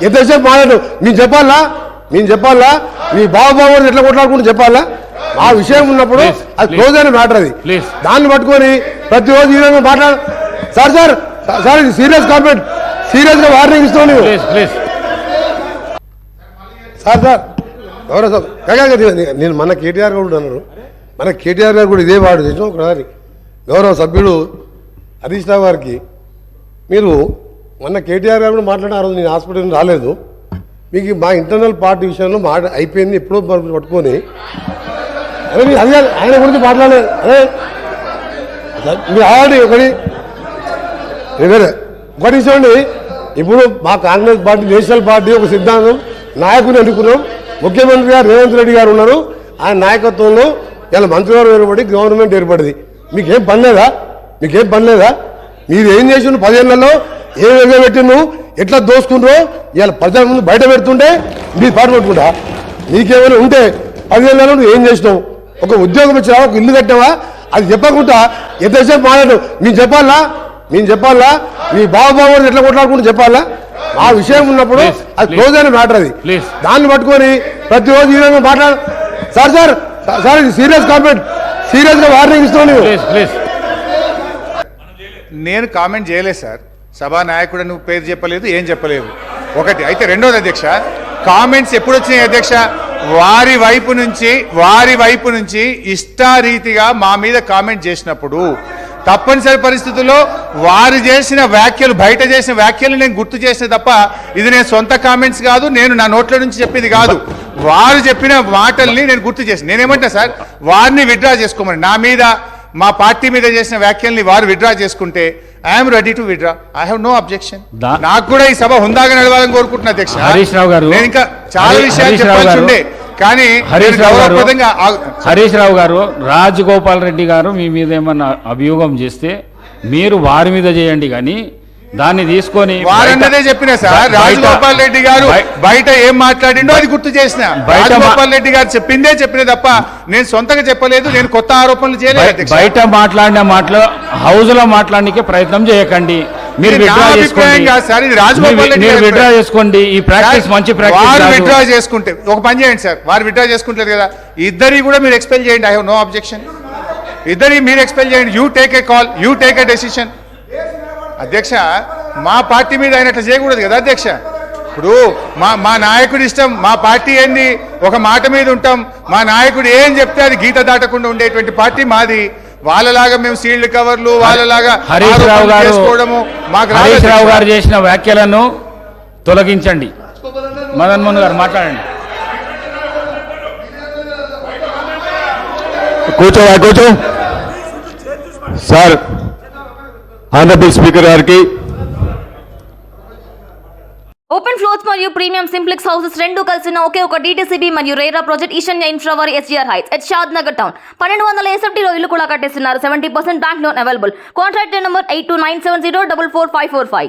ఎంతసేపు మాట్లాడు మేము చెప్పాలా మీ బాబు ఎట్లా కొట్లాడుకుంటూ చెప్పాలా ఆ విషయం ఉన్నప్పుడు అది క్లోజ్ అయిన మ్యాటర్ అది దాన్ని పట్టుకొని ప్రతిరోజు ఈ విధంగా మాట్లాడు సార్ ఇది సీరియస్ కామెంట్ సీరియస్ గా వార్నింగ్ ఇస్తాను సార్ ఎవరో నేను మన కేటీఆర్ కూడా అన్నారు మన కేటీఆర్ గారు కూడా ఇదే వాడు చేసిన ఒకసారి గౌరవ సభ్యుడు హరీష్ రావు గారికి మీరు మొన్న కేటీఆర్ గారు కూడా మాట్లాడిన ఆ రోజు నేను హాస్పిటల్ రాలేదు మీకు మా ఇంటర్నల్ పార్టీ విషయంలో అయిపోయింది ఎప్పుడో పట్టుకొని అదే మీరు అదే ఆయన గురించి మాట్లాడలేదు అదే మీరు ఆల్రెడీ ఒకటి చూడండి ఇప్పుడు మా కాంగ్రెస్ పార్టీ నేషనల్ పార్టీ ఒక సిద్ధాంతం నాయకుని ఎన్నుకున్నాం ముఖ్యమంత్రి గారు రేవంత్ రెడ్డి గారు ఉన్నారు ఆయన నాయకత్వంలో ఇలా మంత్రివర్గం ఏర్పడి గవర్నమెంట్ ఏర్పడింది మీకేం పని లేదా మీరు ఏం చేసి 10 ఏళ్లలో ఏ విధంగా పెట్టిను ఎట్లా దోసుకుంటారో ఇవాళ ప్రజల ముందు బయట పెడుతుంటే మీరు పాటు పెట్టుకుంటా నీకేమైనా ఉంటే 10 ఏళ్లలో నువ్వు ఏం చేసినావు ఒక ఉద్యోగం ఇచ్చినా ఒక ఇల్లు కట్టావా అది చెప్పకుండా ఎంతసేపు మాట్లాడు మేము చెప్పాలా మీ బాబు ఎట్లా కొట్లాడుకుంటూ చెప్పాలా ఆ విషయం ఉన్నప్పుడు అది క్లోజ్ అయిన మ్యాటర్ అది దాన్ని పట్టుకొని ప్రతిరోజు ఈ విధంగా మాట్లాడు సార్ ఇది సీరియస్ కామెంట్ సీరియస్ గా వార్నింగ్ ఇస్తాను నేను కామెంట్ చేయలేదు సార్ సభా నాయకుడు నువ్వు పేరు చెప్పలేదు ఏం చెప్పలేదు ఒకటి అయితే రెండోది అధ్యక్ష కామెంట్స్ ఎప్పుడు వచ్చినాయి అధ్యక్ష వారి వైపు నుంచి ఇష్టారీతిగా మా మీద కామెంట్ చేసినప్పుడు తప్పనిసరి పరిస్థితుల్లో వారు చేసిన వ్యాఖ్యలు బయట చేసిన వ్యాఖ్యలు నేను గుర్తు చేసిన తప్ప ఇది నేను సొంత కామెంట్స్ కాదు నేను నా నోట్ల నుంచి చెప్పింది కాదు వారు చెప్పిన మాటల్ని నేను గుర్తు చేసిన నేనేమంటా సార్ వారిని విత్డ్రా చేసుకోమని నా మీద మా పార్టీ మీద చేసిన వ్యాఖ్యల్ని వారు విత్డ్రా చేసుకుంటే I'm ready to withdraw I have no objection నాకు కూడా ఈ సభ హుందాగా నడవాలని కోరుకుంటున్నా అధ్యక్ష హరీష్ రావు గారు నేను ఇంకా చాలా విషయాలు చెప్పాల్సి ఉండే కానీ హరీష్ రావు గారు రాజగోపాల్ రెడ్డి గారు మీ మీద ఏమన్నా అభియోగం చేస్తే మీరు వారి మీద చేయండి కానీ దాన్ని తీసుకొని వారన్నదే చెప్పిన సార్ రాజగోపాల్ రెడ్డి గారు బయట ఏం మాట్లాడిండో అది గుర్తు చేసిన రాజగోపాల్ రెడ్డి గారు చెప్పిన తప్ప నేను సొంతంగా చెప్పలేదు నేను కొత్త ఆరోపణలు చేయలేదు బయట మాట్లాడిన మాటలు హౌస్ లో మాట్లాడడానికి ప్రయత్నం చేయకండి మీరు విత్డ్రా చేసుకోండి ఈ ప్రాక్టీస్ మంచి ప్రాక్టీస్ విత్డ్రా చేసుకుంటే ఒక పని చేయండి సార్ వారు విత్డ్రా చేసుకుంటారు కదా ఇద్దరి కూడా మీరు ఎక్స్పెల్ చేయండి ఐ హావ్ నో అబ్జెక్షన్ ఇద్దరి మీరు ఎక్స్పెల్ చేయండి you take a call you take a decision అధ్యక్ష మా పార్టీ మీద అయినట్లు చేయకూడదు కదా అధ్యక్ష ఇప్పుడు మా నాయకుడి ఇష్టం మా పార్టీ ఏంది ఒక మాట మీద ఉంటాం మా నాయకుడు ఏం చెప్తే అది గీత దాటకుండా ఉండేటువంటి పార్టీ మాది వాళ్ళలాగా మేము సీల్డ్ కవర్లు వాళ్ళలాగా హరీష్ రావు గారు చేసిన వ్యాఖ్యలను తొలగించండి మదన్ మోహన్ గారు మాట్లాడండి కూర్చో సార్ ఆనరబుల్ స్పీకర్ గారికి ఓపెన్ ఫ్లోర్స్ మరియు ప్రీమియం సింప్లెక్స్ హౌసెస్ రెండు కలిసిన ఒకే ఒక DTCB మరియు రేరా ప్రాజెక్ట్ ఈశాన్య ఇన్ఫ్రా వారి SGR heights at Shad Nagar town 1200 SFT లో ఇల్లు కూడా కట్టేస్తున్నారు 70% bank loan available contract number 8297044545